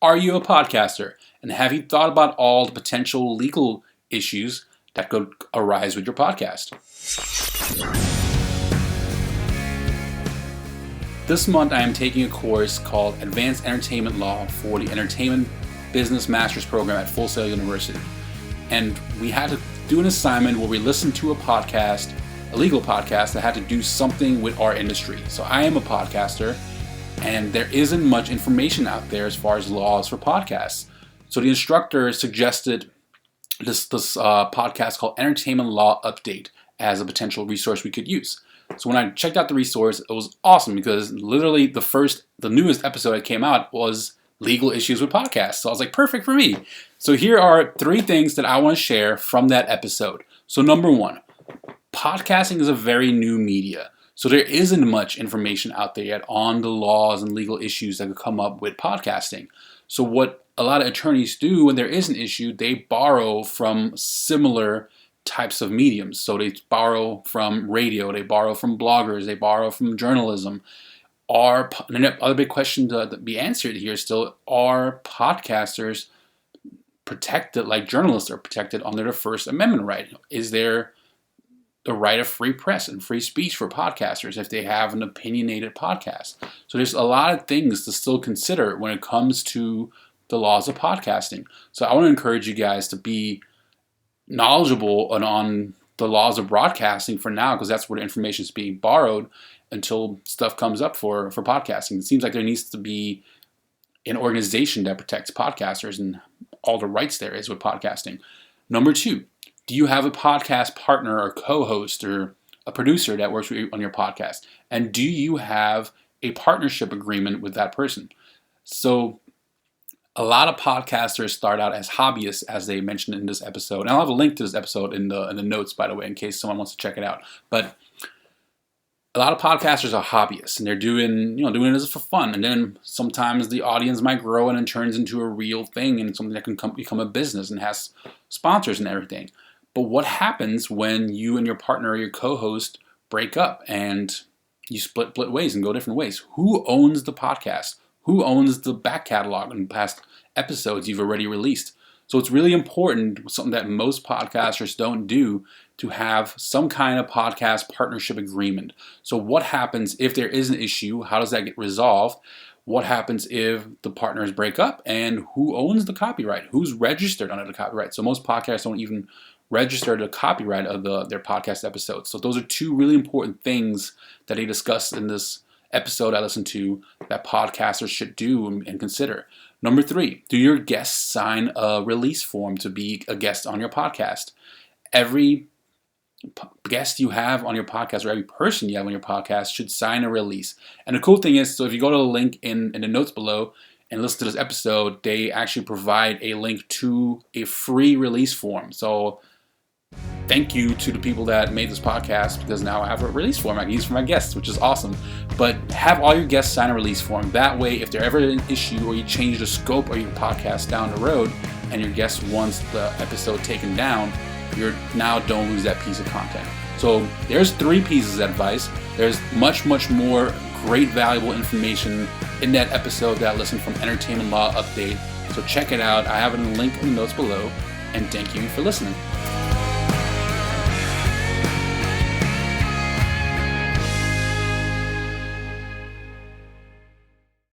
Are you a podcaster? And have you thought about all the potential legal issues that could arise with your podcast? This month I am taking a course called Advanced Entertainment Law for the Entertainment Business Master's Program at Full Sail University. And we had to do an assignment where we listened to a legal podcast that had to do something with our industry. So I am a podcaster, and there isn't much information out there as far as laws for podcasts. So the instructor suggested this podcast called Entertainment Law Update as a potential resource we could use. So when I checked out the resource, it was awesome because literally the newest episode that came out was legal issues with podcasts. So I was like, perfect for me. So here are 3 things that I want to share from that episode. So number 1, podcasting is a very new media. So there isn't much information out there yet on the laws and legal issues that could come up with podcasting. So what a lot of attorneys do when there is an issue, they borrow from similar types of mediums. So they borrow from radio, they borrow from bloggers, they borrow from journalism. And the other big question to be answered here is still, are podcasters protected like journalists are protected under the First Amendment right? Is there the right of free press and free speech for podcasters if they have an opinionated podcast? So there's a lot of things to still consider when it comes to the laws of podcasting. So I want to encourage you guys to be knowledgeable on the laws of broadcasting for now, because that's where the information is being borrowed until stuff comes up for podcasting. It seems like there needs to be an organization that protects podcasters and all the rights there is with podcasting. Number 2, do you have a podcast partner or co-host or a producer that works with you on your podcast? And do you have a partnership agreement with that person? So a lot of podcasters start out as hobbyists, as they mentioned in this episode. And I'll have a link to this episode in the notes, by the way, in case someone wants to check it out. But a lot of podcasters are hobbyists, and they're doing it for fun. And then sometimes the audience might grow and it turns into a real thing and something that can become a business and has sponsors and everything. But what happens when you and your partner or your co-host break up and you split ways and go different ways? Who owns the podcast? Who owns the back catalog and past episodes you've already released? So it's really important, something that most podcasters don't do, to have some kind of podcast partnership agreement. So what happens if there is an issue? How does that get resolved? What happens if the partners break up? And who owns the copyright? Who's registered under the copyright? So most podcasts don't even register the copyright of their podcast episodes. So those are 2 really important things that they discussed in this episode I listened to that podcasters should do and consider. Number 3, do your guests sign a release form to be a guest on your podcast? Every guest you have on your podcast, or every person you have on your podcast, should sign a release. And the cool thing is, so if you go to the link in the notes below and listen to this episode, they actually provide a link to a free release form. So thank you to the people that made this podcast, because now I have a release form I can use for my guests, which is awesome. But have all your guests sign a release form. That way, if there's ever an issue or you change the scope of your podcast down the road and your guest wants the episode taken down, you now don't lose that piece of content. So there's 3 pieces of advice. There's much, much more great valuable information in that episode that I listened from Entertainment Law Update. So check it out. I have it in the link in the notes below. And thank you for listening.